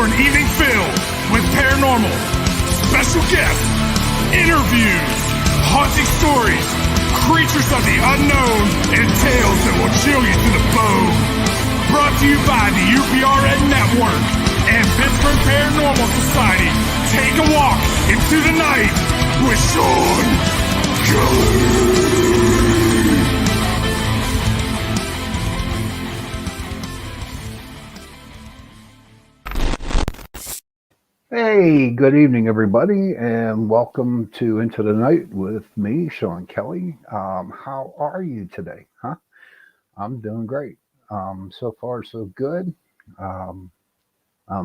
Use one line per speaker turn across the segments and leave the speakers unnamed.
for an evening filled with paranormal, special guests, interviews, haunting stories, creatures of the unknown, and tales that will chill you to the bone. Brought to you by the UPRN Network and Pittsburgh Paranormal Society. Take a walk into the night with Shawn Kelly.
Hey, good evening, everybody, and welcome to Into the Night with me, Shawn Kelly. How are you today? I'm doing great. So far, so good. I'm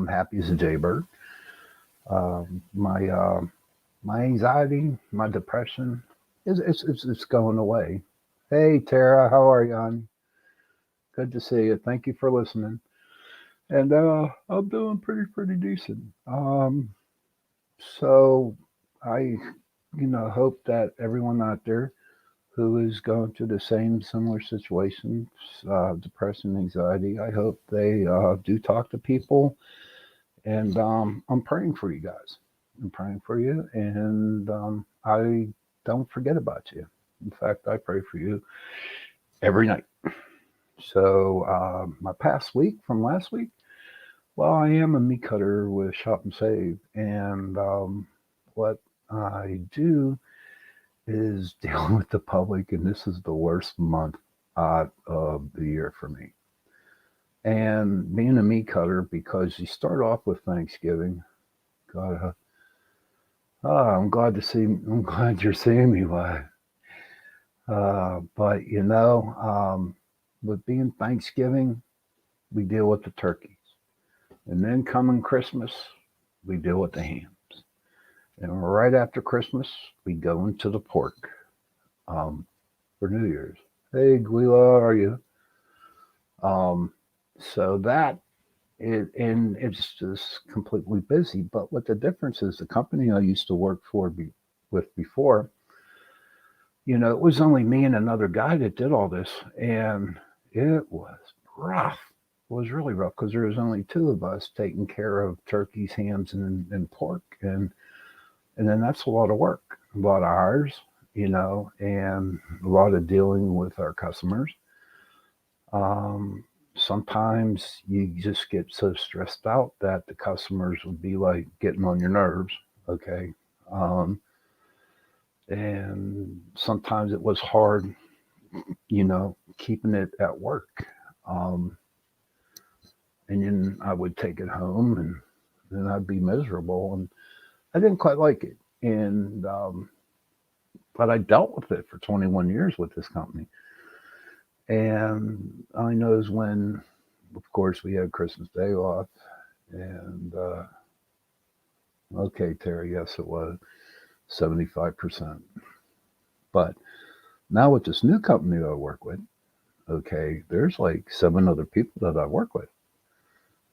happy as a jaybird. My anxiety, my depression, it's going away. Hey, Tara, how are you, hon? Good to see you. Thank you for listening. And I'm doing pretty decent. So I, hope that everyone out there who is going through the same similar situations, depression, anxiety, I hope they do talk to people. And I'm praying for you guys. I'm praying for you, and I don't forget about you. In fact, I pray for you every night. So my past week from last week. Well, I am a meat cutter with Shop and Save, and what I do is deal with the public, and this is the worst month of the year for me. And being a meat cutter, because you start off with Thanksgiving. God, I'm glad you're seeing me live. But with being Thanksgiving, we deal with the turkeys. And then coming Christmas, we deal with the hams. And right after Christmas, we go into the pork for New Year's. Hey, Guila, how are you? So it's just completely busy. But what the difference is, the company I used to work with before, it was only me and another guy that did all this. And it was rough. It was really rough because there was only two of us taking care of turkeys, hams, and pork, and then that's a lot of work, a lot of hours, and a lot of dealing with our customers. Sometimes you just get so stressed out that the customers would be like getting on your nerves, okay, and sometimes it was hard, keeping it at work. And then I would take it home, and then I'd be miserable, and I didn't quite like it. And but I dealt with it for 21 years with this company, and I knows when, of course, we had Christmas Day off, and okay, Terry, yes, it was 75%. But now with this new company I work with, okay, there's like 7 other people that I work with.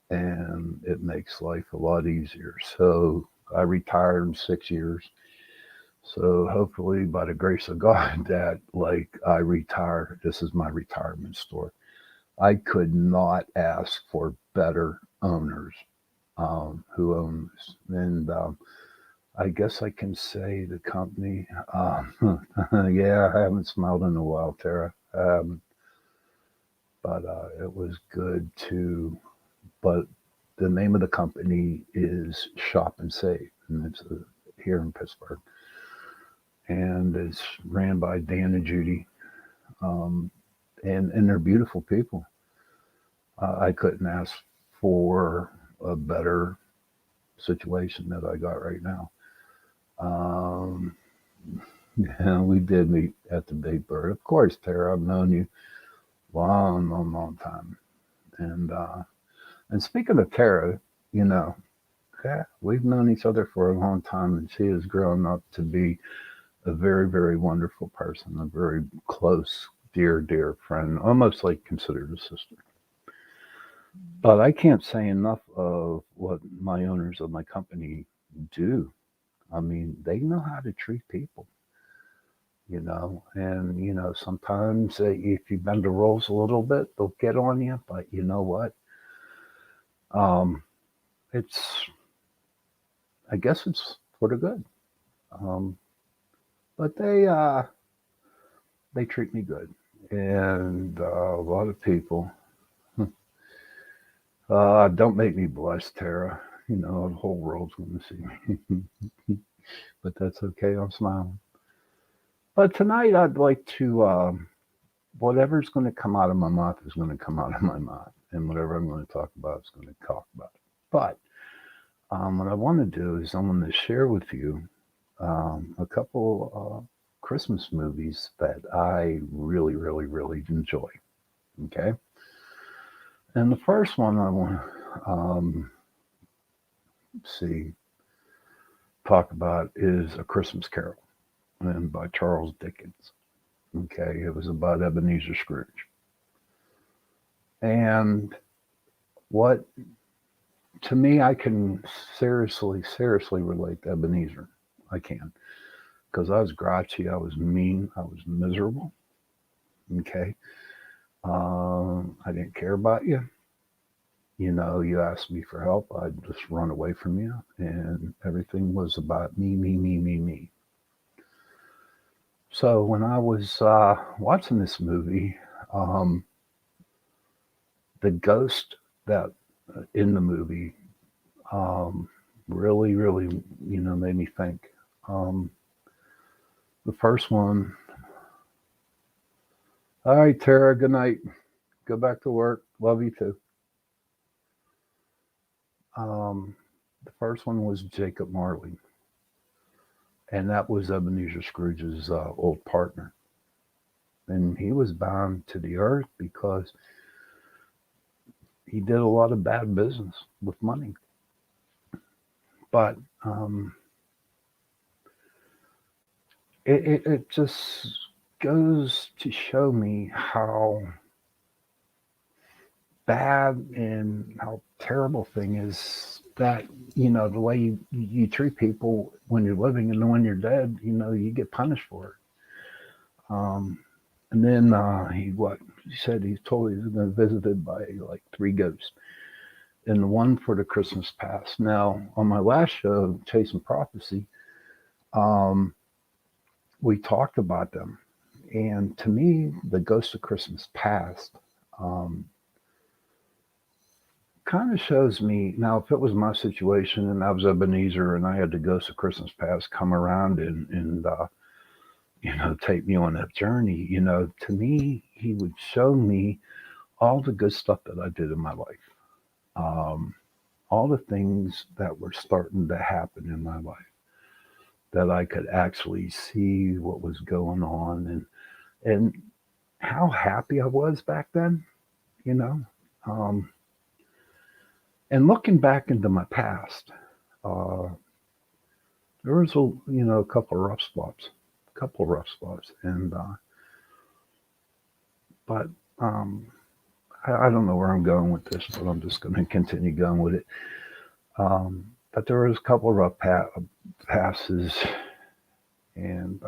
And it makes life a lot easier. So I retired in 6 years. So hopefully, by the grace of God, that I retire, this is my retirement story. I could not ask for better owners who own this. And I guess I can say the company, yeah, I haven't smiled in a while, Tara. But it was good to. But the name of the company is Shop and Save, and it's here in Pittsburgh. And it's ran by Dan and Judy, and they're beautiful people. I couldn't ask for a better situation that I got right now. Yeah, we did meet at the Big Bird. Of course, Tara, I've known you long time. And speaking of Tara, we've known each other for a long time, and she has grown up to be a very, very wonderful person, a very close, dear friend, almost like considered a sister. But I can't say enough of what my owners of my company do. I mean, they know how to treat people, and sometimes if you bend the rules a little bit, they'll get on you. But you know what? I guess it's for the good. Um, but they treat me good, and a lot of people don't make me blush, Tara. You know, the whole world's going to see me, but that's okay. I'm smiling. But tonight, I'd like to whatever's going to come out of my mouth is going to come out of my mouth, and whatever I'm going to talk about is going to talk about it. But what I want to do is I'm going to share with you a couple Christmas movies that I really, really, really enjoy. Okay, and the first one I want to see talk about is A Christmas Carol, and by Charles Dickens. Okay, it was about Ebenezer Scrooge, and what to me I can seriously relate to Ebenezer. I can because I was grouchy, I was mean, I was miserable. Okay, I didn't care about you. You know, you asked me for help, I'd just run away from you, and everything was about me, me, me, me, me. So when I was watching this movie, um, the ghost that in the movie um, really, really, made me think. Um, the first one, all right, Tara, good night. Go back to work. Love you too. Um, the first one was Jacob Marley, and that was Ebenezer Scrooge's old partner. And he was bound to the earth because he did a lot of bad business with money. But it just goes to show me how bad and how terrible thing is that the way you treat people when you're living and when you're dead, you get punished for it. And then he said he's told he's been visited by like three ghosts, and the one for the Christmas past. Now on my last show, Chasing Prophecy, um, we talked about them, and to me, the ghost of Christmas past. Um, Kind of shows me now if it was my situation and I was Ebenezer and I had the ghost of Christmas past come around and take me on that journey. To me, he would show me all the good stuff that I did in my life, um, all the things that were starting to happen in my life that I could actually see what was going on and how happy I was back then. You know. Um, and looking back into my past, uh, there was a couple of rough spots, and but um, I don't know where I'm going with this, but I'm just going to continue going with it. But there was a couple of rough passes, and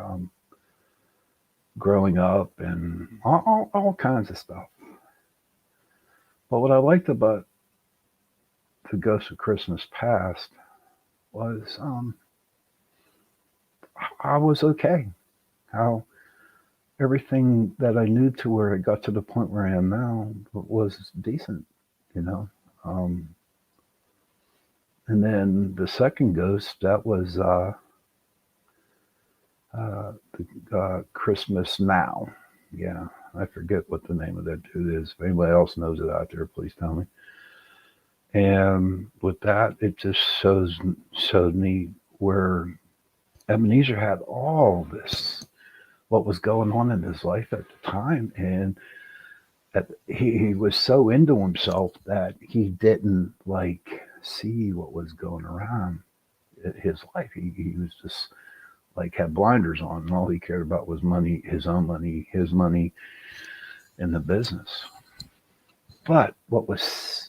growing up, and all kinds of stuff. But what I liked about the Ghost of Christmas Past was I was okay. How everything that I knew to where I got to the point where I am now was decent, you know. Um, and then the second ghost, that was Christmas Now. Yeah, I forget what the name of that dude is. If anybody else knows it out there, please tell me. And with that, it just showed me where Ebenezer had all this, what was going on in his life at the time, and that he was so into himself that he didn't like see what was going around in his life. He was just like had blinders on, and all he cared about was money, his own money, his money, in the business. But what was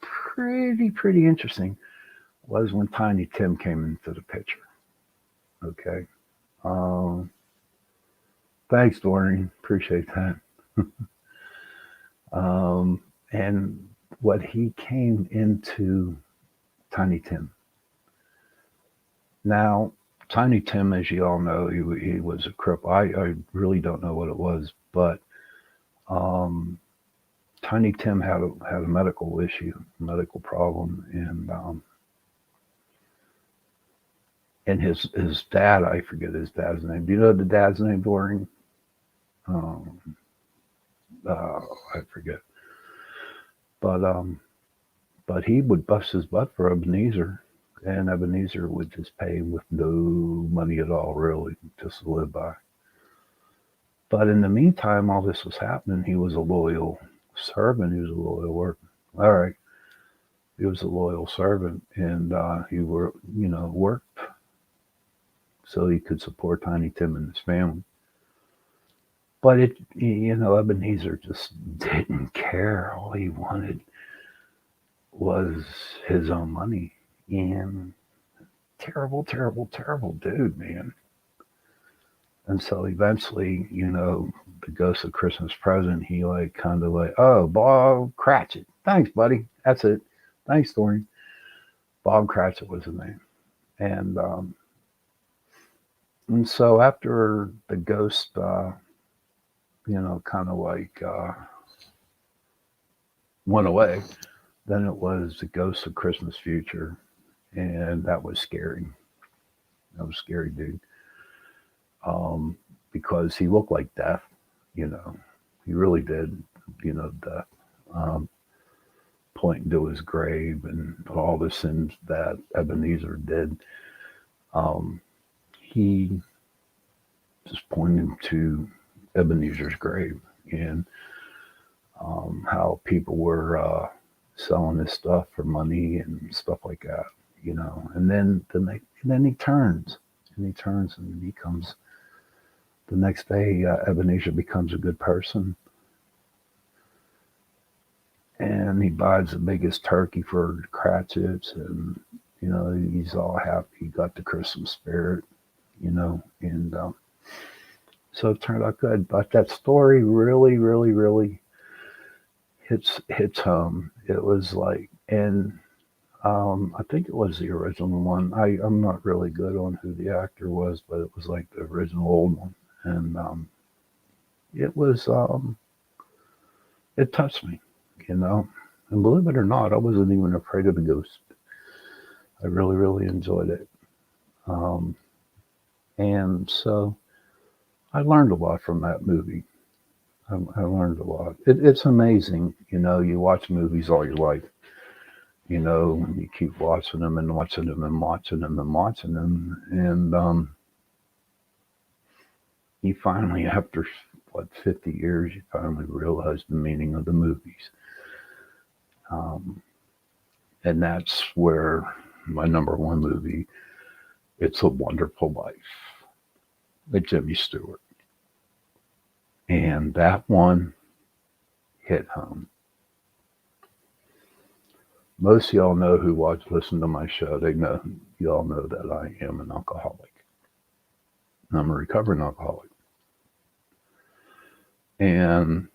pretty interesting was when Tiny Tim came into the picture. Okay. Um, Thanks, Doreen. Appreciate that. And what he came into Tiny Tim. Now, Tiny Tim, as you all know, he was a cripple. I really don't know what it was, but um, Tiny Tim had a medical issue, medical problem, and his dad, I forget his dad's name. Do you know the dad's name, Doreen? Um, I forget, but he would bust his butt for Ebenezer, and Ebenezer would just pay him with no money at all, really, just to live by. But in the meantime, all this was happening. He was a loyal servant. He was a loyal worker. All right, he was a loyal servant, and he worked so he could support Tiny Tim and his family. But Ebenezer just didn't care. All he wanted was his own money. And terrible, terrible, terrible dude, man. And so eventually, the ghost of Christmas present, he oh, Bob Cratchit. Thanks, buddy. That's it. Thanks, Thorny. Bob Cratchit was his name. And so after the ghost, went away, then it was the ghost of Christmas future. And that was scary. That was scary, dude. Because he looked like death, he really did, death, pointing to his grave and all the sins that Ebenezer did. He just pointed to Ebenezer's grave and how people were selling this stuff for money and stuff like that, and then he turns and he becomes. The next day, Ebenezer becomes a good person, and he buys the biggest turkey for Cratchits, and he's all happy. He got the Christmas spirit, and so it turned out good. But that story really, really, really hits home. It was like, and I think it was the original one. I'm not really good on who the actor was, but it was like the original old one. And it was, it touched me, and believe it or not, I wasn't even afraid of the ghost. I really, really enjoyed it. And so I learned a lot from that movie. I learned a lot. It's amazing, you watch movies all your life, you keep watching them and watching them and watching them and watching them. And, you finally, after 50 years, you finally realize the meaning of the movies. And that's where my number one movie, It's a Wonderful Life, with Jimmy Stewart. And that one hit home. Most of y'all know who listen to my show. Y'all know that I am an alcoholic. I'm a recovering alcoholic. And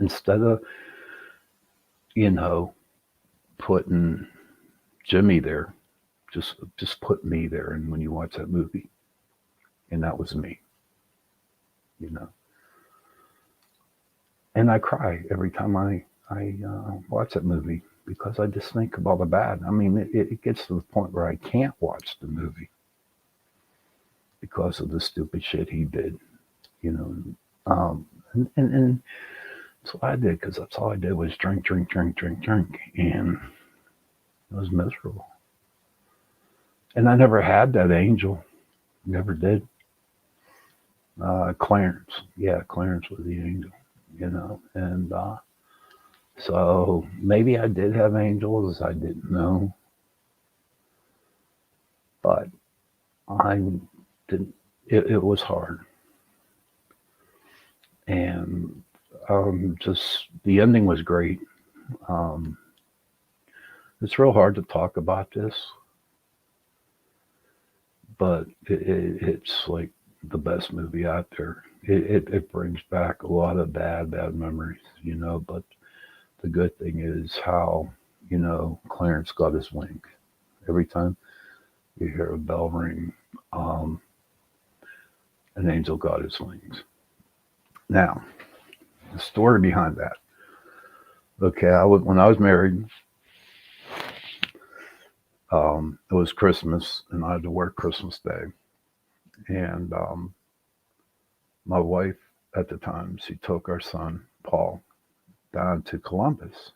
instead of, putting Jimmy there, just put me there. And when you watch that movie, and that was me, and I cry every time I watch that movie because I just think of all the bad. I mean, it gets to the point where I can't watch the movie because of the stupid shit he did, and that's what I did, because that's all I did was drink, and it was miserable. And I never had that angel, never did. Clarence was the angel, and so maybe I did have angels, I didn't know, but I didn't. It was hard, and just the ending was great. It's real hard to talk about this, but it's like the best movie out there. It brings back a lot of bad memories, but the good thing is how, Clarence got his wings. Every time you hear a bell ring, an angel got his wings. Now, the story behind that. Okay, when I was married, it was Christmas, and I had to work Christmas Day. And my wife at the time, she took our son, Paul, down to Columbus,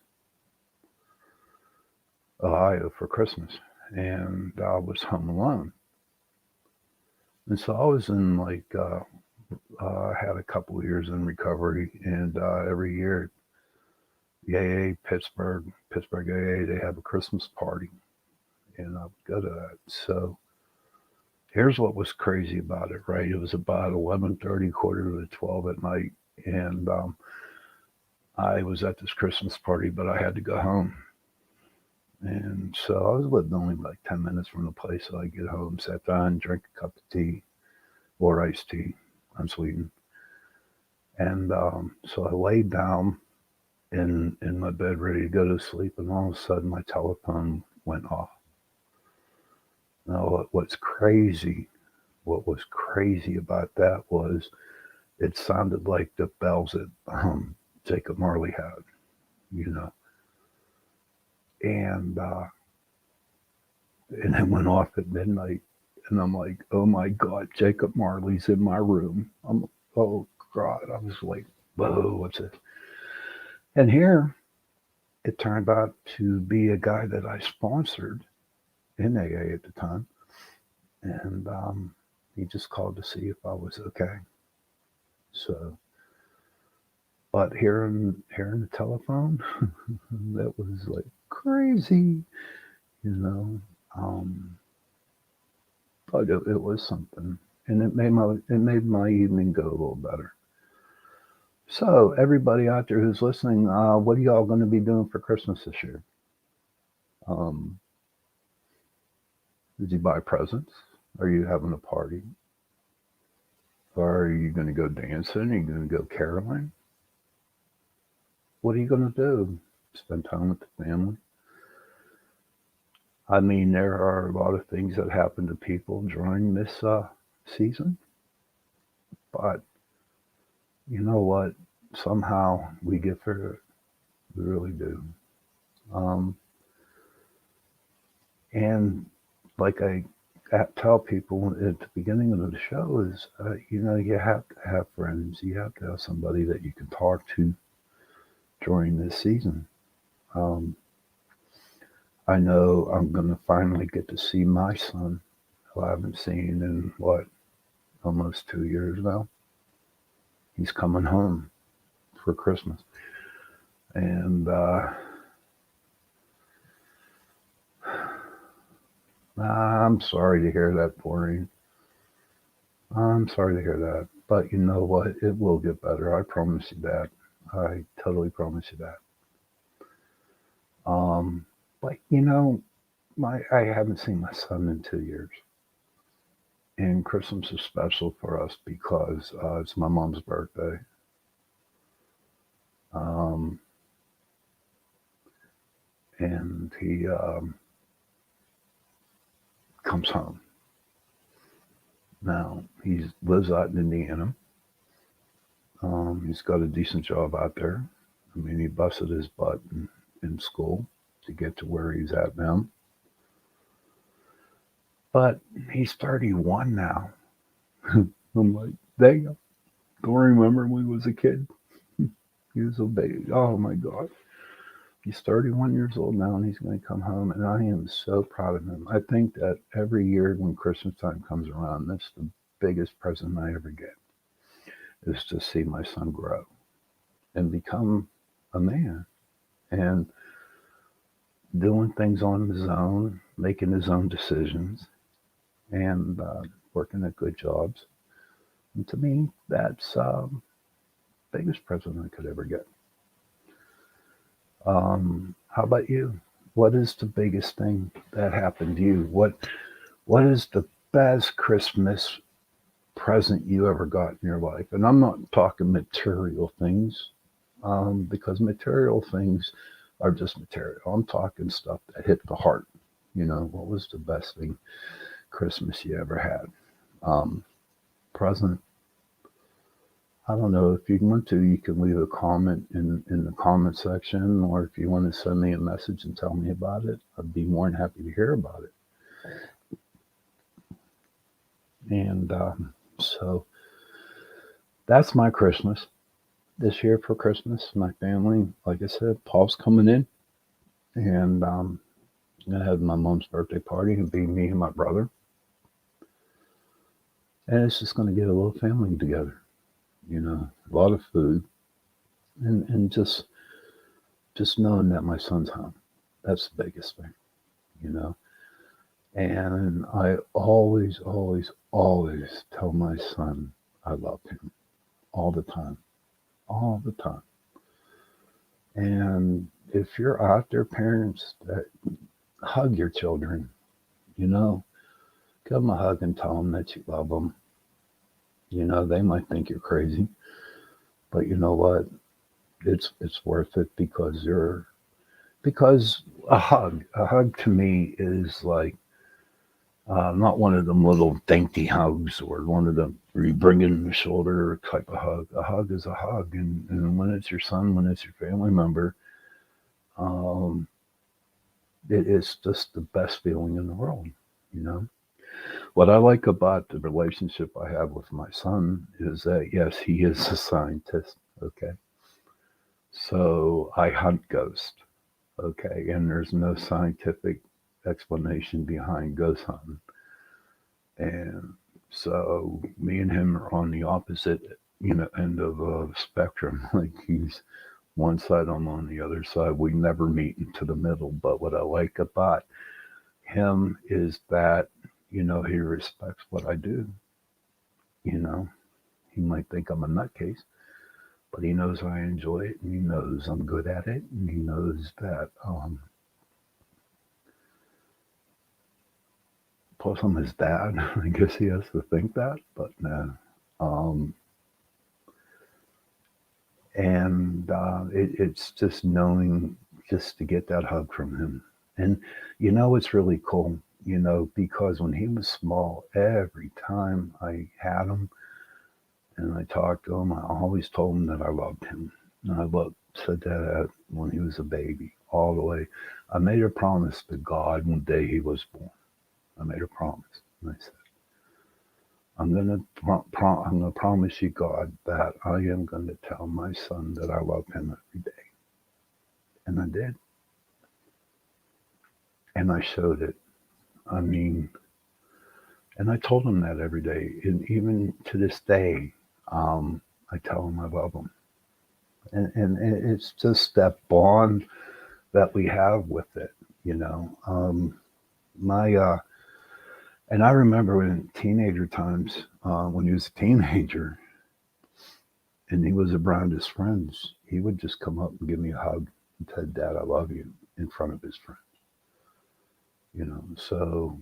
Ohio for Christmas. And I was home alone. And so I was in I had a couple of years in recovery. And every year, the AA, Pittsburgh AA, they have a Christmas party. And I would go to that. So here's what was crazy about it, right? It was about 11:30, quarter to 12 at night. And I was at this Christmas party, but I had to go home. And so I was living only like 10 minutes from the place. So I get home, sat down, drink a cup of tea or iced tea, unsweetened. And so I laid down in my bed ready to go to sleep. And all of a sudden my telephone went off. Now, what was crazy about that was it sounded like the bells that Jacob Marley had, you know. And it went off at midnight. And I'm like, oh my God, Jacob Marley's in my room. Oh God, I was like, whoa, what's this? And here, it turned out to be a guy that I sponsored in AA at the time. And he just called to see if I was okay. So, but hearing the telephone, that was like crazy, you know. But it was something, and it made my evening go a little better. So, everybody out there who's listening, what are y'all going to be doing for Christmas this year? Did you buy presents? Are you having a party? Are you going to go dancing? Are you going to go caroling? What are you going to do? Spend time with the family? I mean, there are a lot of things that happen to people during this season. But you know what? Somehow we get through it. We really do. And like I tell people at the beginning of the show is, you have to have friends. You have to have somebody that you can talk to during this season. I know I'm going to finally get to see my son, who I haven't seen in, almost 2 years now. He's coming home for Christmas. And I'm sorry to hear that, Maureen. I'm sorry to hear that. But you know what? It will get better. I promise you that. I totally promise you that. But I haven't seen my son in 2 years. And Christmas is special for us because it's my mom's birthday. And he comes home. Now, he lives out in Indiana. He's got a decent job out there. I mean, he busted his butt in school to get to where he's at now. But he's 31 now. I'm like, dang, don't remember when he was a kid. He was a baby. Oh my God. He's 31 years old now and he's going to come home. And I am so proud of him. I think that every year when Christmas time comes around, that's the biggest present I ever get, is to see my son grow and become a man and doing things on his own, making his own decisions, and working at good jobs. And to me, that's the biggest present I could ever get. How about you? What is the biggest thing that happened to you? What is the best Christmas present you ever got in your life? And I'm not talking material things, because material things are just material. I'm talking stuff that hit the heart. What was the best thing Christmas you ever had? Present. I don't know. If you want to, you can leave a comment in the comment section, or if you want to send me a message and tell me about it, I'd be more than happy to hear about it. And so that's my Christmas this year for Christmas. My family, like I said, Paul's coming in, and I'm gonna have my mom's birthday party and be me and my brother, and it's just gonna get a little family together. A lot of food, and just knowing that my son's home. That's the biggest thing, you know. And I always, always, always tell my son I love him all the time, all the time. And if you're out there, parents, that hug your children, you know, give them a hug and tell them that you love them. They might think you're crazy, but you know what? It's worth it because a hug to me is like not one of them little dainty hugs or one of them where you bring it in the shoulder type of hug. A hug is a hug, and when it's your son, when it's your family member, um, it's just the best feeling in the world. You know. What I like about the relationship I have with my son is that yes, he is a scientist. Okay, so I hunt ghosts. Okay, and there's no scientific explanation behind ghost hunting. And so me and him are on the opposite, end of a spectrum. Like he's one side, I'm on the other side. We never meet into the middle. But what I like about him is that, he respects what I do. You know, he might think I'm a nutcase, but he knows I enjoy it, and he knows I'm good at it, and he knows that. Plus, I'm his dad. I guess he has to think that, but no. Um, and it's just knowing just to get that hug from him. And it's really cool, because when he was small, every time I had him and I talked to him, I always told him that I loved him. And said that when he was a baby, all the way. I made a promise to God the day he was born. I made a promise, and I said, I'm gonna promise you, God, that I am going to tell my son that I love him every day, and I did, and I showed it. I mean, and I told him that every day, and even to this day, I tell him I love him, and it's just that bond that we have with it, you know. My And I remember in teenager times, when he was a teenager and he was around his friends, he would just come up and give me a hug and say, Dad, I love you, in front of his friends. So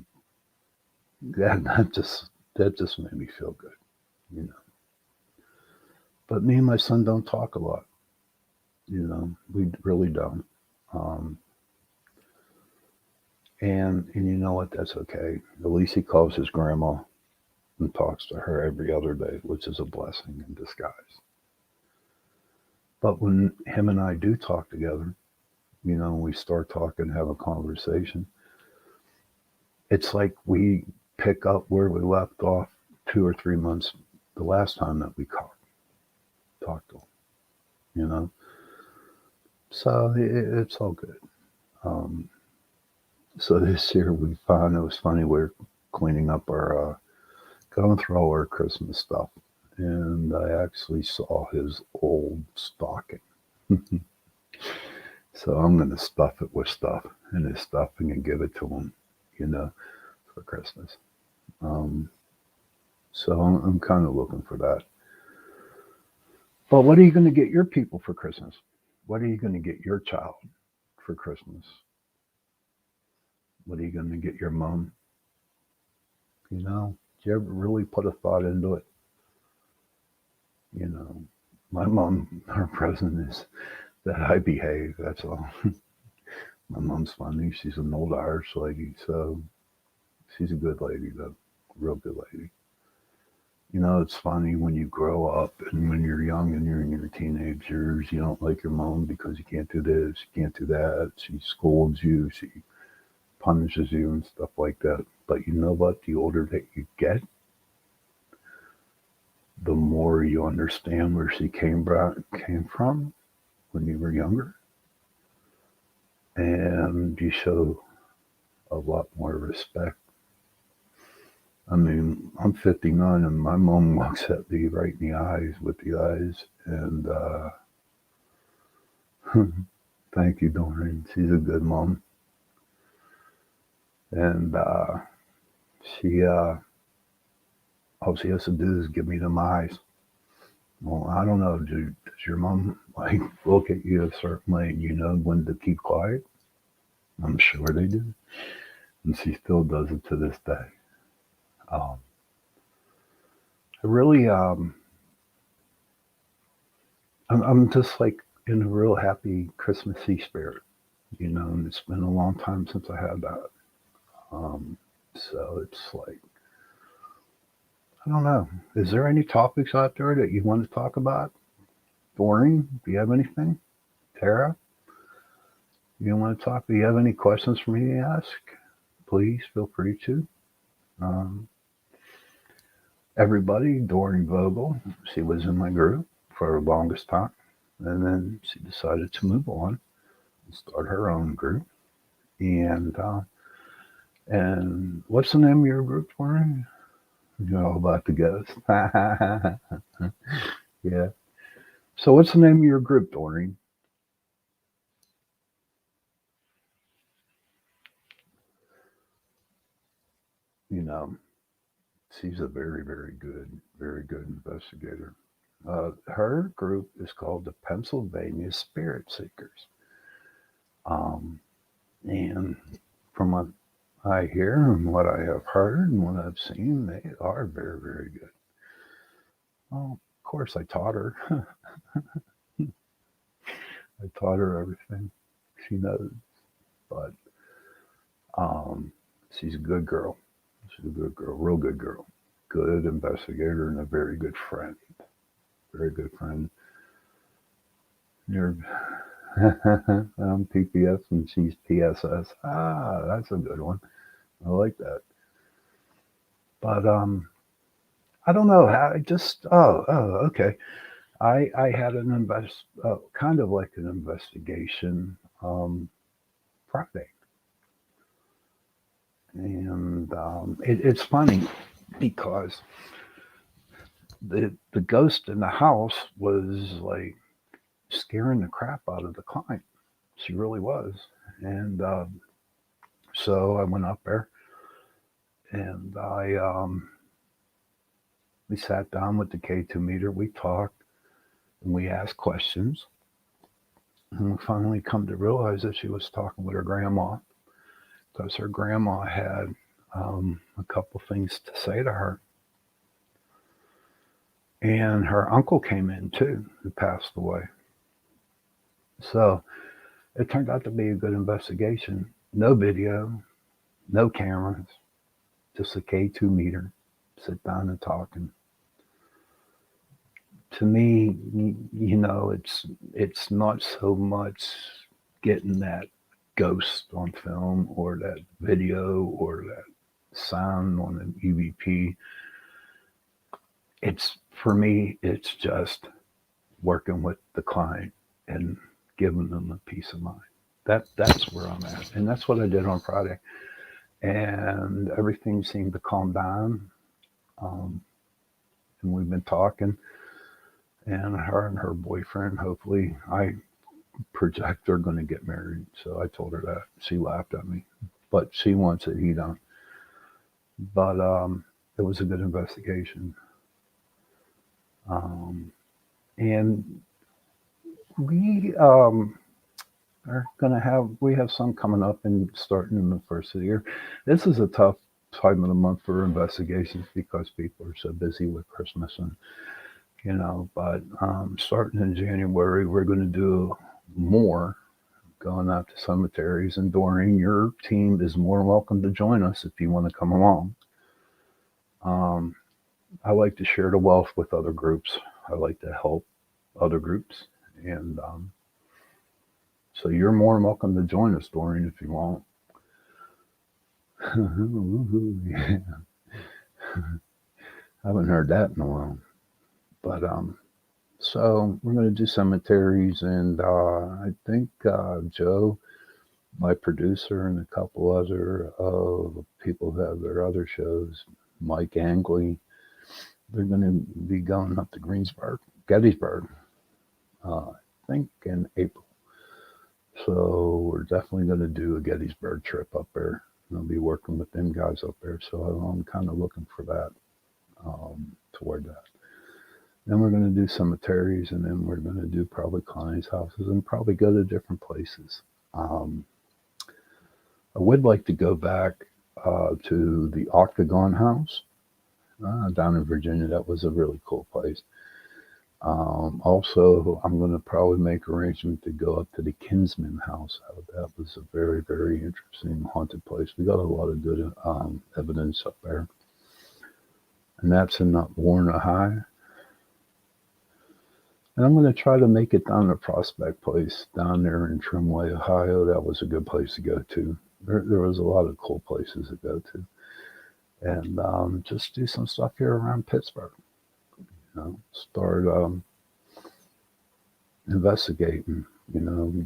that just made me feel good, you know. But me and my son don't talk a lot, we really don't. Um, and you know what? That's okay. At least he calls his grandma and talks to her every other day, which is a blessing in disguise. But when him and I do talk together, we start talking, have a conversation, it's like we pick up where we left off 2 or 3 months the last time that we talked to him, you know? So it's all good. Um, so this year we found it was funny. We're cleaning up going through all our Christmas stuff, and I actually saw his old stocking. So I'm going to stuff it with stuff in his stuffing and give it to him, for Christmas. Um, so I'm kind of looking for that. But what are you going to get your people for Christmas? What are you going to get your child for Christmas? What are you going to get your mom? Do you ever really put a thought into it? My mom, her present is that I behave. That's all. My mom's funny. She's an old Irish lady, so she's a good lady, though. Real good lady. You know, it's funny when you grow up and when you're young and you're in your teenagers, you don't like your mom because you can't do this, you can't do that. She scolds you, she punishes you and stuff like that. But you know what? The older that you get, the more you understand where she came from when you were younger, and you show a lot more respect. I mean, I'm 59 and my mom looks at me right in the eyes with the eyes, and thank you, Doreen. She's a good mom, and she all she has to do is give me them eyes. Well, I don't know. Does your mom like look at you a certain way and you know when to keep quiet? I'm sure they do, and she still does it to this day. Um, I really, I'm just like in a real happy Christmassy spirit, you know. And it's been a long time since I had that. Um, so it's like I don't know. Is there any topics out there that you want to talk about? Doreen, do you have anything? Tara, you want to talk? Do you have any questions for me to ask? Please feel free to. Um, Everybody, Doreen Vogel, she was in my group for the longest time, and then she decided to move on and start her own group. And what's the name of your group, Doreen? You're all about to guess. Yeah. So what's the name of your group, Doreen? You know, she's a very good investigator. Her group is called the Pennsylvania Spirit Seekers. Um, and from what I hear and what I have heard and what I've seen, they are very good. Well, of course, I taught her. I taught her everything she knows, but um, she's a good girl. She's a good girl, real good girl, good investigator, and a very good friend. Very good friend. You're I'm PPS and she's PSS. Ah, that's a good one. I like that. But I don't know. I just okay. I had an kind of like an investigation Friday, and it's funny because the ghost in the house was like scaring the crap out of the client. She really was, and so I went up there and I we sat down with the K2 meter. We talked and we asked questions, and we finally come to realize that she was talking with her grandma because her grandma had a couple things to say to her. And her uncle came in too, who passed away. So it turned out to be a good investigation. No video, no cameras, just a K2 meter. Sit down and talk. And to me, you know, it's not so much getting that ghost on film or that video or that sound on an EVP. It's for me, it's just working with the client and giving them a peace of mind. That's where I'm at, and that's what I did on Friday. And everything seemed to calm down. Um, and we've been talking, and her boyfriend. Hopefully, I project they're going to get married. So I told her that. She laughed at me, but she wants it. He don't. But it was a good investigation. Um, and we are going to we have some coming up and starting in the first of the year. This is a tough time of the month for investigations because people are so busy with Christmas and, you know, but starting in January, we're going to do more going out to cemeteries. And Doreen, your team is more welcome to join us if you want to come along. Um, I like to share the wealth with other groups. I like to help other groups. And so you're more than welcome to join us, Doreen, if you want. Yeah. I haven't heard that in a while. But so we're going to do cemeteries, and I think Joe, my producer, and a couple other people who have their other shows, Mike Angley, they're going to be going up to Gettysburg, I think in April. So we're definitely going to do a Gettysburg trip up there. I'll be working with them guys up there, so I'm kind of looking for that, toward that. Then we're going to do cemeteries, and then we're going to do probably clients' houses, and probably go to different places. Um, I would like to go back to the Octagon House down in Virginia. That was a really cool place. Also, I'm going to probably make arrangement to go up to the Kinsman House. That was a very, very interesting haunted place. We got a lot of good evidence up there. And that's in Warner High. And I'm going to try to make it down to Prospect Place down there in Trimway, Ohio. That was a good place to go to. There was a lot of cool places to go to. And just do some stuff here around Pittsburgh. Start investigating,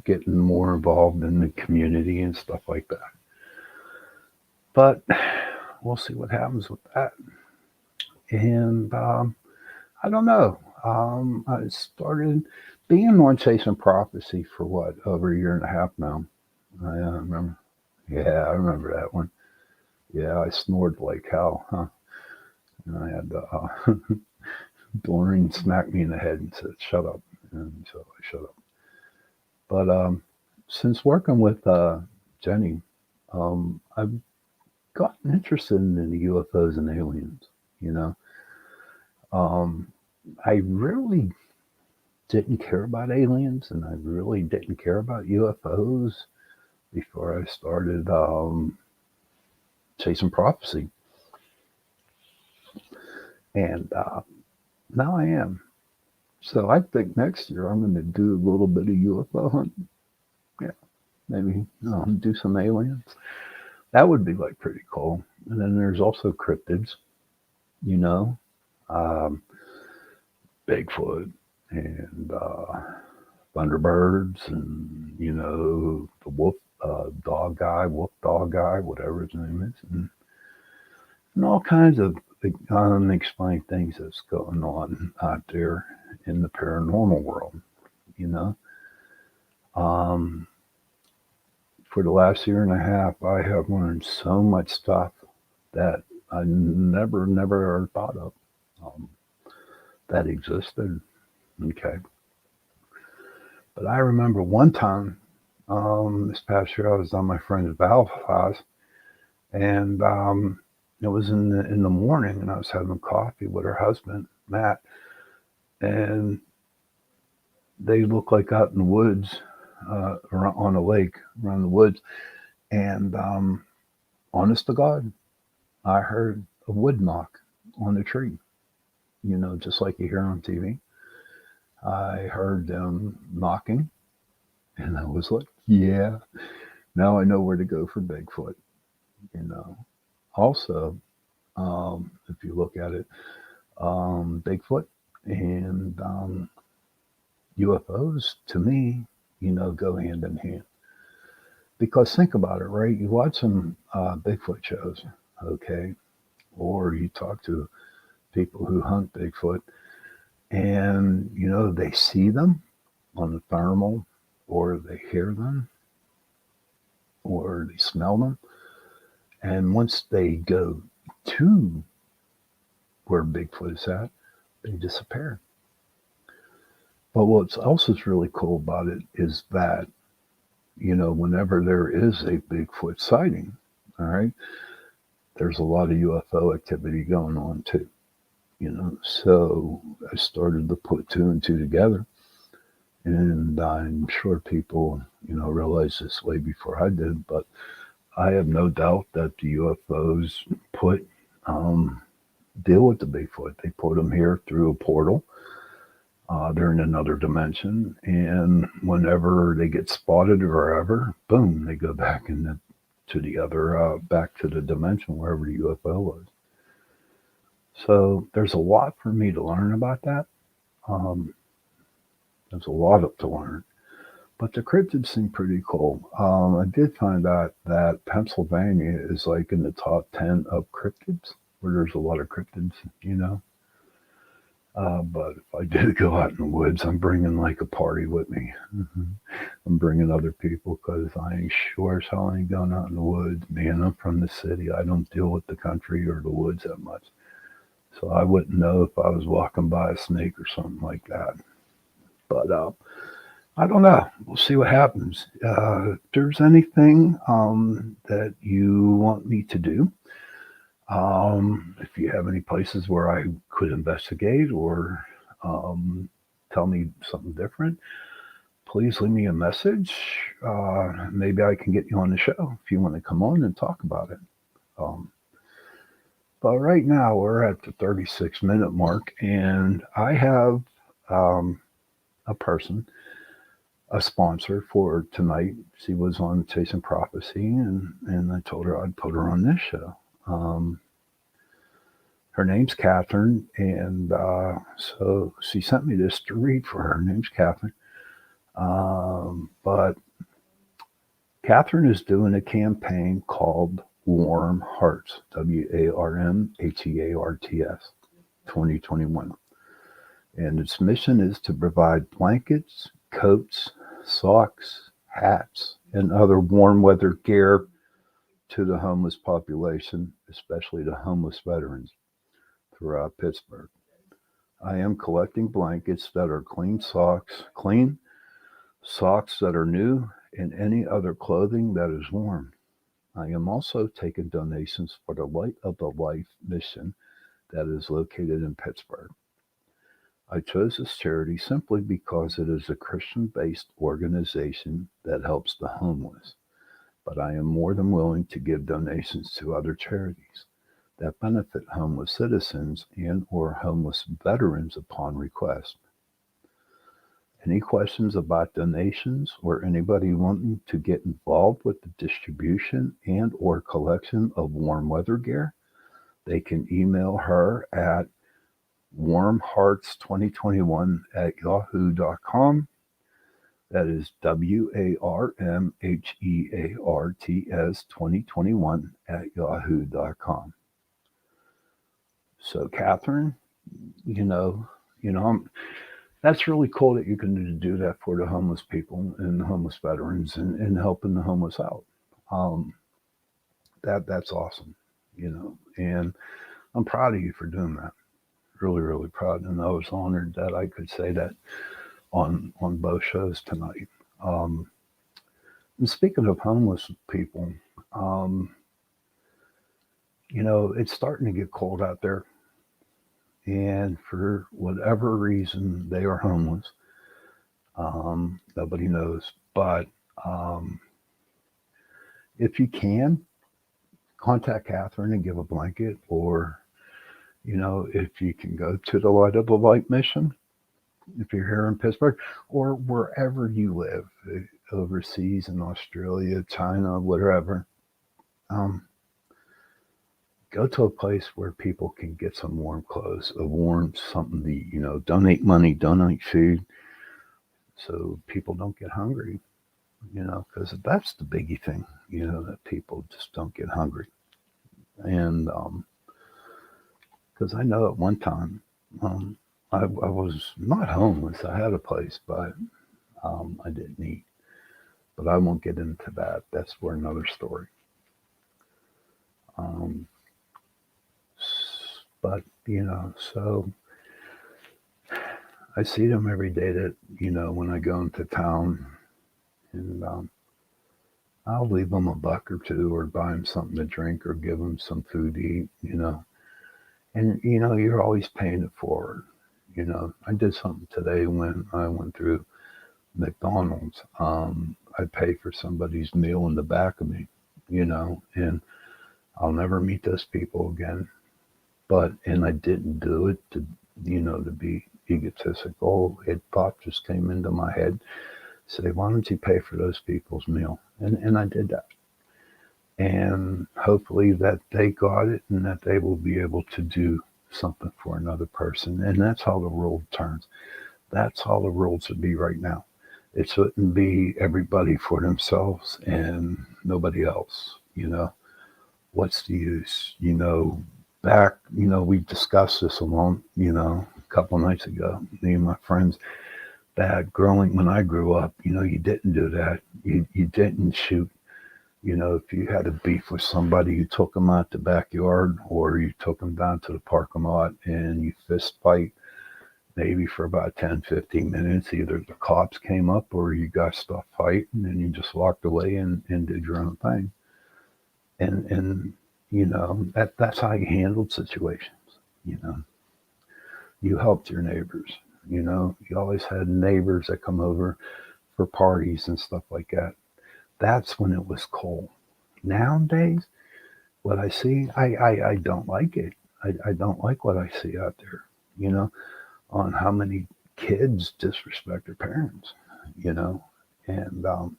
getting more involved in the community and stuff like that. But we'll see what happens with that. And I don't know. I started being on Chasing Prophecy for over a year and a half now. I remember. Yeah, I remember that one. Yeah, I snored like hell, huh? And I had Doreen smacked me in the head and said, "Shut up." And so I shut up. But since working with Jenny, I've gotten interested in the UFOs and aliens. Um, I really didn't care about aliens, and I really didn't care about UFOs before I started Chasing Prophecy. And now I am. So I think next year I'm going to do a little bit of UFO hunting. Yeah, maybe do some aliens. That would be pretty cool. And then there's also cryptids, um, Bigfoot and Thunderbirds, and the wolf dog guy, whatever his name is, and all kinds of unexplained things that's going on out there in the paranormal world. Um, for the last year and a half, I have learned so much stuff that I never thought of that existed. Okay. But I remember one time, this past year, I was on my friend's Belfast, and it was in the morning, and I was having coffee with her husband, Matt, and they looked like out in the woods, on a lake, around the woods, and honest to God, I heard a wood knock on the tree, just like you hear on TV. I heard them knocking, and I was like, yeah, now I know where to go for Bigfoot. Also, if you look at it, Bigfoot and UFOs, to me, go hand in hand. Because think about it, right? You watch some Bigfoot shows, okay, or you talk to people who hunt Bigfoot, and they see them on the thermal, or they hear them, or they smell them, and once they go to where Bigfoot is at, they disappear. But what's also really cool about it is that whenever there is a Bigfoot sighting, all right, there's a lot of UFO activity going on too. So I started to put two and two together, and I'm sure people realize this way before I did, but I have no doubt that the UFOs put deal with the Bigfoot. They put them here through a portal. They're in another dimension, and whenever they get spotted or wherever, boom, they go back to the other, back to the dimension wherever the UFO was. So there's a lot for me to learn about that. Um, there's a lot to learn. But the cryptids seem pretty cool. I did find out that Pennsylvania is like in the top 10 of cryptids, where there's a lot of cryptids, you know. But if I did go out in the woods, I'm bringing like a party with me. I'm bringing other people because I ain't sure as hell ain't going out in the woods. Man, I'm from the city. I don't deal with the country or the woods that much. So I wouldn't know if I was walking by a snake or something like that. But I don't know. We'll see what happens. If there's anything that you want me to do, if you have any places where I could investigate or tell me something different, please leave me a message. Maybe I can get you on the show if you want to come on and talk about it. Um, but right now we're at the 36-minute mark, and I have a person, a sponsor for tonight. She was on Chasing Prophecy, and I told her I'd put her on this show. Her name's Catherine, and so she sent me this to read for her. Her name's Catherine. But Catherine is doing a campaign called Warm Hearts, WARMHEARTS, 2021. And its mission is to provide blankets, coats, socks, hats, and other warm weather gear to the homeless population, especially the homeless veterans throughout Pittsburgh. I am collecting blankets that are clean socks that are new, and any other clothing that is warm. I am also taking donations for the Light of the Life mission that is located in Pittsburgh. I chose this charity simply because it is a Christian based organization that helps the homeless, but I am more than willing to give donations to other charities that benefit homeless citizens and or homeless veterans upon request. Any questions about donations or anybody wanting to get involved with the distribution and or collection of warm weather gear, they can email her at warmhearts2021 at yahoo.com. That is WARMHEARTS 2021 at yahoo.com. So, Catherine, that's really cool that you can do that for the homeless people and the homeless veterans and helping the homeless out. Um, that's awesome, and I'm proud of you for doing that. Really, really proud, and I was honored that I could say that on both shows tonight. Um, and speaking of homeless people, um, it's starting to get cold out there, and for whatever reason, they are homeless. Nobody knows, but um, if you can, contact Catherine and give a blanket, or if you can go to the Light of the Light mission, if you're here in Pittsburgh or wherever you live, overseas in Australia, China, whatever, go to a place where people can get some warm clothes, a warm something to eat, donate money, donate food, so people don't get hungry, because that's the biggie thing, that people just don't get hungry. And because I know at one time, I was not homeless. I had a place, but I didn't eat. But I won't get into that. That's for another story. Um, but, so I see them every day that, when I go into town, and I'll leave them a buck or two or buy them something to drink or give them some food to eat, And, you're always paying it forward. I did something today when I went through McDonald's. I pay for somebody's meal in the back of me, and I'll never meet those people again. And I didn't do it to be egotistical. A thought just came into my head, say, why don't you pay for those people's meal? And I did that. And hopefully that they got it and that they will be able to do something for another person. And that's how the world turns. That's how the world should be right now. It shouldn't be everybody for themselves and nobody else. What's the use? We discussed this a couple of nights ago, me and my friends, that growing when I grew up, you didn't do that. You didn't shoot. If you had a beef with somebody, you took them out the backyard or you took them down to the parking lot and you fist fight maybe for about 10, 15 minutes. Either the cops came up or you got stuff fighting and you just walked away and did your own thing. And that's how you handled situations. You helped your neighbors. You always had neighbors that come over for parties and stuff like that. That's when it was cool. Nowadays, what I see, I don't like it. I don't like what I see out there, on how many kids disrespect their parents, and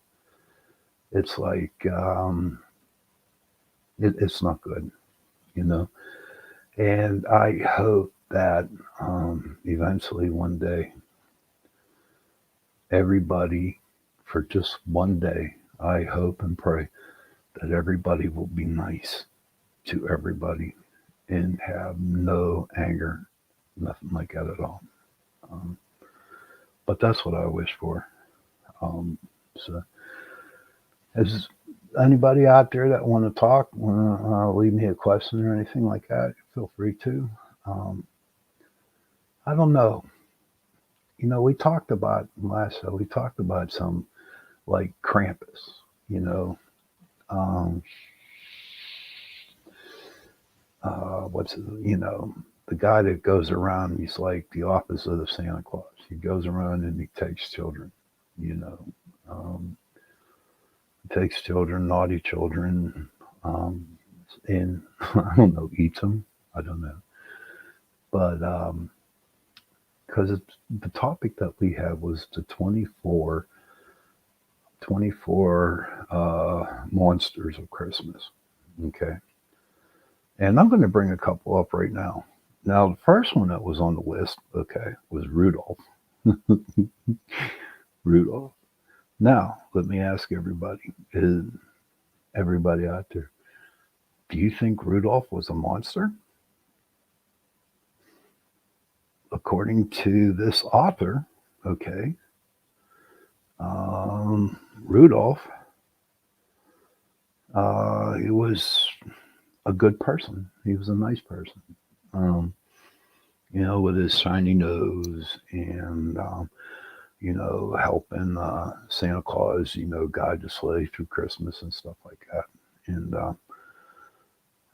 it's like, it's not good, you know. And I hope that eventually one day, everybody, for just one day, I hope and pray that everybody will be nice to everybody and have no anger, nothing like that at all. Um, but that's what I wish for. So, is anybody out there that want to talk, want to leave me a question or anything like that? Feel free to. Um, I don't know. We talked about last show. We talked about some like Krampus. You know, um, the guy that goes around. He's like the opposite of Santa Claus. He goes around and he takes children. You know, um, takes children, naughty children, um, and I don't know, eats them. I don't know, but because the topic that we had was the 24 monsters of Christmas. Okay, and I'm going to bring a couple up right now. Now, the first one that was on the list, okay, was Rudolph. Rudolph. Now, let me ask everybody: is everybody out there? Do you think Rudolph was a monster? According to this author, okay, Rudolph, he was a good person. He was a nice person. Um, with his shiny nose and, helping Santa Claus, guide the sleigh through Christmas and stuff like that. And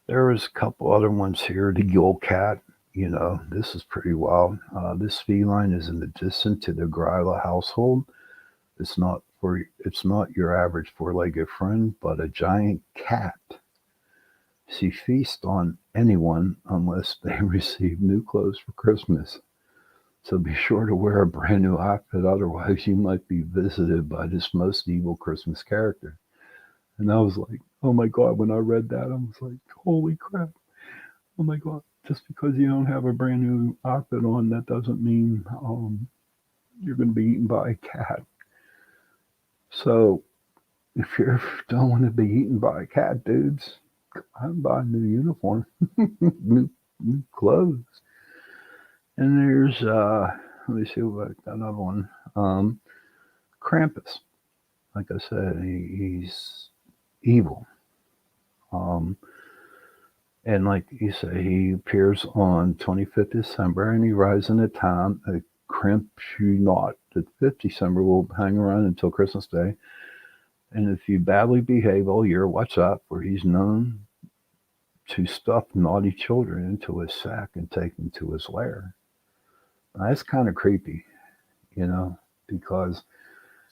there was a couple other ones here. The Yule Cat. This is pretty wild. This feline is an addition to the gorilla household. It's not your average four-legged friend, but a giant cat. She feasts on anyone unless they receive new clothes for Christmas. So be sure to wear a brand new outfit, otherwise you might be visited by this most evil Christmas character. And I was like, oh my God, when I read that, I was like, holy crap. Oh my God. Just because you don't have a brand new outfit on, that doesn't mean you're going to be eaten by a cat. So if you don't want to be eaten by a cat, dudes, I'm buying a new uniform, new clothes. And there's, let me see what another one. Krampus. Like I said, he's evil. Um, and like you say, he appears on 25th December and he rides into town. A Krampusnacht. The 5th December will hang around until Christmas Day. And if you badly behave all year, watch out, for he's known to stuff naughty children into his sack and take them to his lair. Now, that's kind of creepy, because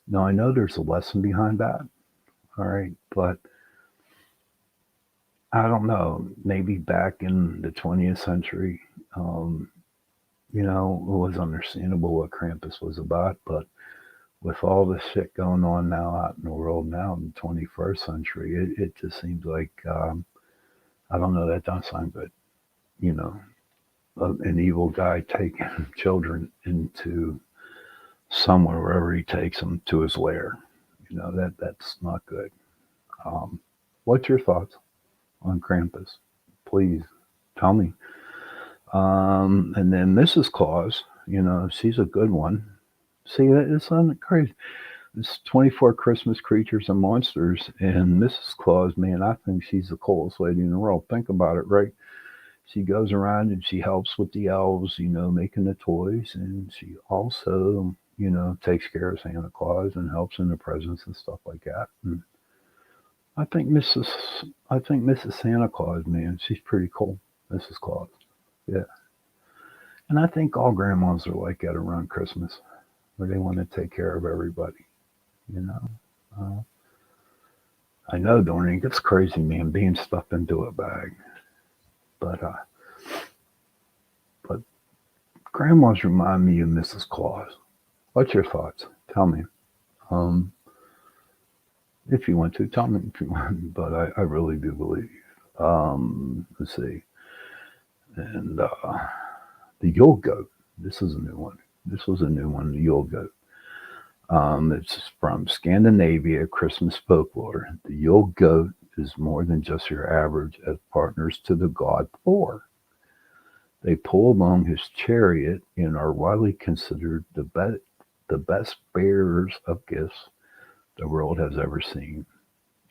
Now, I know there's a lesson behind that, all right, but I don't know. Maybe back in the 20th century, um, it was understandable what Krampus was about, but with all the shit going on now out in the world now in the 21st century, it just seems like, I don't know, that doesn't sound good. You know, an evil guy taking children into somewhere, wherever he takes them, to his lair. That's not good. Um, what's your thoughts on Krampus? Please tell me. And then Mrs. Claus, she's a good one. See, it's not crazy. It's 24 Christmas creatures and monsters, and Mrs. Claus, man, I think she's the coolest lady in the world. Think about it, right? She goes around and she helps with the elves, making the toys, and she also, takes care of Santa Claus and helps in the presents and stuff like that. And I think Mrs. I think Mrs. Santa Claus, man, she's pretty cool. Mrs. Claus, yeah. And I think all grandmas are like that around Christmas, where they want to take care of everybody. You know, uh, I know, Doreen, it gets crazy, man, being stuffed into a bag, but but grandmas remind me of Mrs. Claus. What's your thoughts? Tell me. Um, if you want to, tell me if you want, but I really do believe. Let's see. And the Yule Goat. This is a new one. This was a new one, the Yule Goat. It's from Scandinavia, Christmas folklore. The Yule Goat is more than just your average as partners to the god Thor. They pull along his chariot and are widely considered the best bearers of gifts the world has ever seen.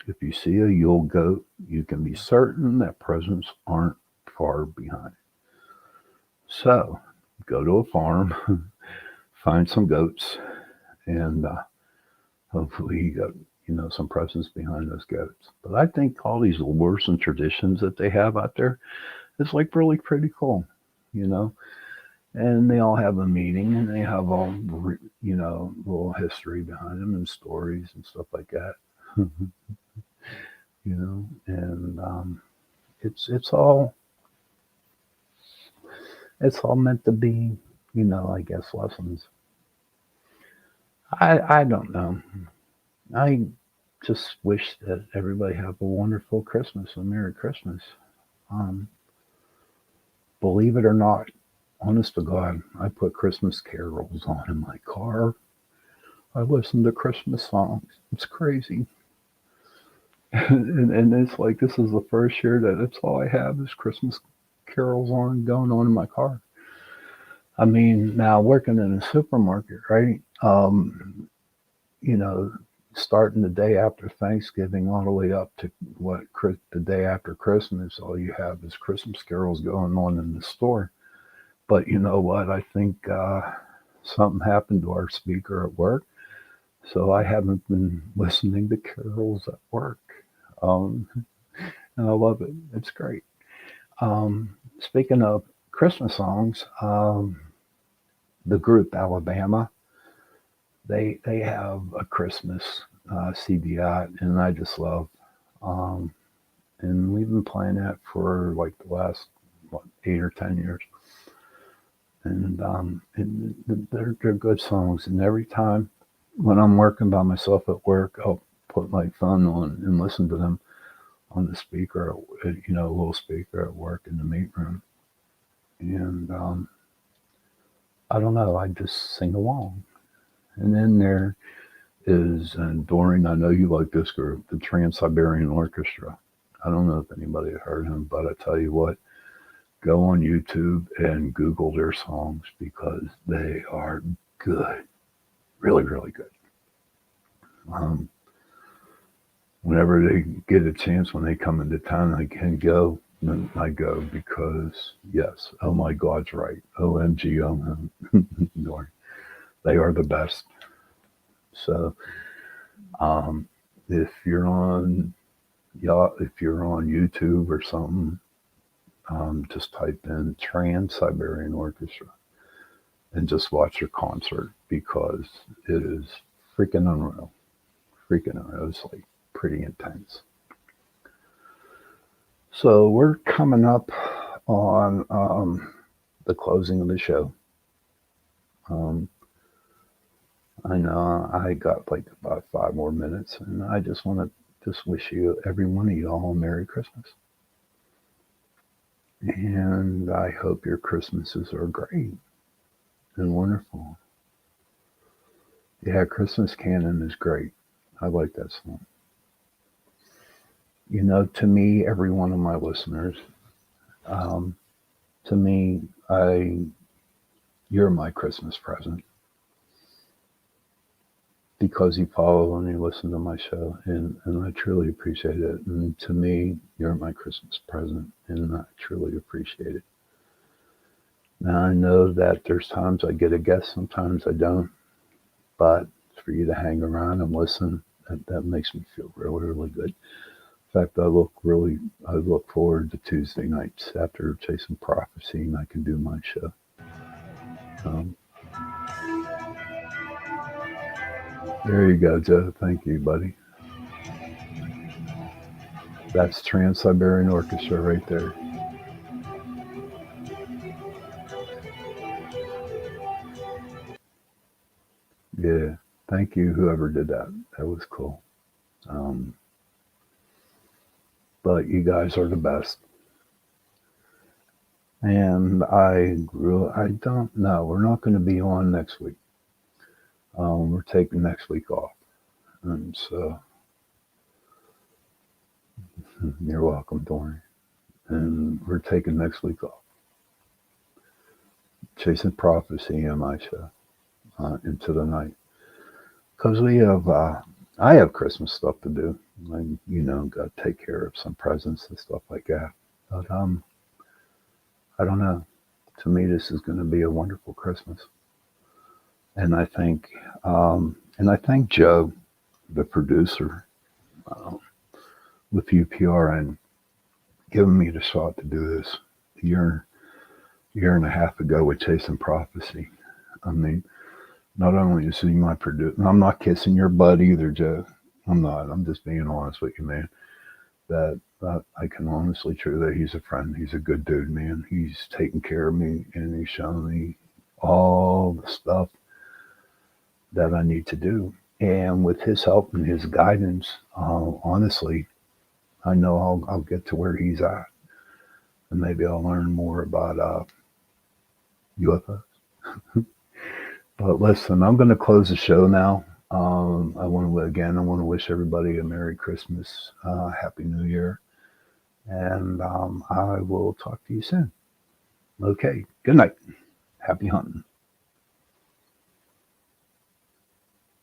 If you see a Yule Goat, you can be certain that presents aren't far behind. So, go to a farm, find some goats, and hopefully you got some presents behind those goats. But I think all these lures and traditions that they have out there is like really pretty cool, you know. And they all have a meaning, and they have all little history behind them and stories and stuff like that. And it's all meant to be, I guess lessons. I don't know. I just wish that everybody have a wonderful Christmas, a Merry Christmas. Um, believe it or not, honest to God, I put Christmas carols on in my car. I listen to Christmas songs. It's crazy. And it's like this is the first year that it's all I have is Christmas carols on going on in my car. I mean, now working in a supermarket, right? You know, starting the day after Thanksgiving all the way up to the day after Christmas, all you have is Christmas carols going on in the store. But you know what? I think something happened to our speaker at work, so I haven't been listening to carols at work. Um, and I love it. It's great. Speaking of Christmas songs, the group Alabama, they have a Christmas CD out, and I just love. Um, and we've been playing that for like the last 8 or 10 years, and they're good songs. And every time when I'm working by myself at work, I'll put my phone on and listen to them on the speaker, a little speaker at work in the meat room, and I don't know, I just sing along. And then there is, and Doreen, I know you like this group, the Trans Siberian Orchestra. I don't know if anybody heard him, but I tell you what, go on YouTube and Google their songs because they are good, really, really good. Um, whenever they get a chance, when they come into town, I can go. Then I go because yes, oh my God's right. OMG, Doreen, they are the best. So um, if you're on if you're on YouTube or something, just type in Trans Siberian Orchestra and just watch your concert because it is freaking unreal. Freaking unreal. It was like pretty intense. So we're coming up on the closing of the show. Um, I know I got like about 5 more minutes, and I just want to just wish you, every one of you, all a Merry Christmas. And I hope your Christmases are great and wonderful. Yeah, Christmas Canon is great. I like that song. You know, to me, every one of my listeners, um, to me, you're my Christmas present because you follow and you listen to my show, and I truly appreciate it. And to me, you're my Christmas present, and I truly appreciate it. Now, I know that there's times I get a guest, sometimes I don't, but for you to hang around and listen, that makes me feel really, really good. In fact, I look forward to Tuesday nights after Chasing Prophecy, and I can do my show. Um, there you go, Joe. Thank you, buddy. That's Trans-Siberian Orchestra right there. Yeah, thank you, whoever did that. That was cool. Um, but you guys are the best. And I don't know. We're not going to be on next week. We're taking next week off. And so you're welcome, Dorian. And we're taking next week off. Chasing Prophecy on my show into the night. Because I have Christmas stuff to do. Got to take care of some presents and stuff like that. But I don't know. To me, this is going to be a wonderful Christmas. And I thank Joe, the producer, uh, with UPRN, giving me the shot to do this year and a half ago with Chasing Prophecy. I mean, not only is he my producer, I'm not kissing your butt either, Joe. I'm not. I'm just being honest with you, man. That I can honestly true that he's a friend. He's a good dude, man. He's taking care of me, and he's showing me all the stuff that I need to do. And with his help and his guidance, honestly, I know I'll get to where he's at, and maybe I'll learn more about UFOs. But listen, I'm going to close the show now. I want to wish everybody a Merry Christmas, Happy New Year, and I will talk to you soon. Okay, good night. Happy hunting.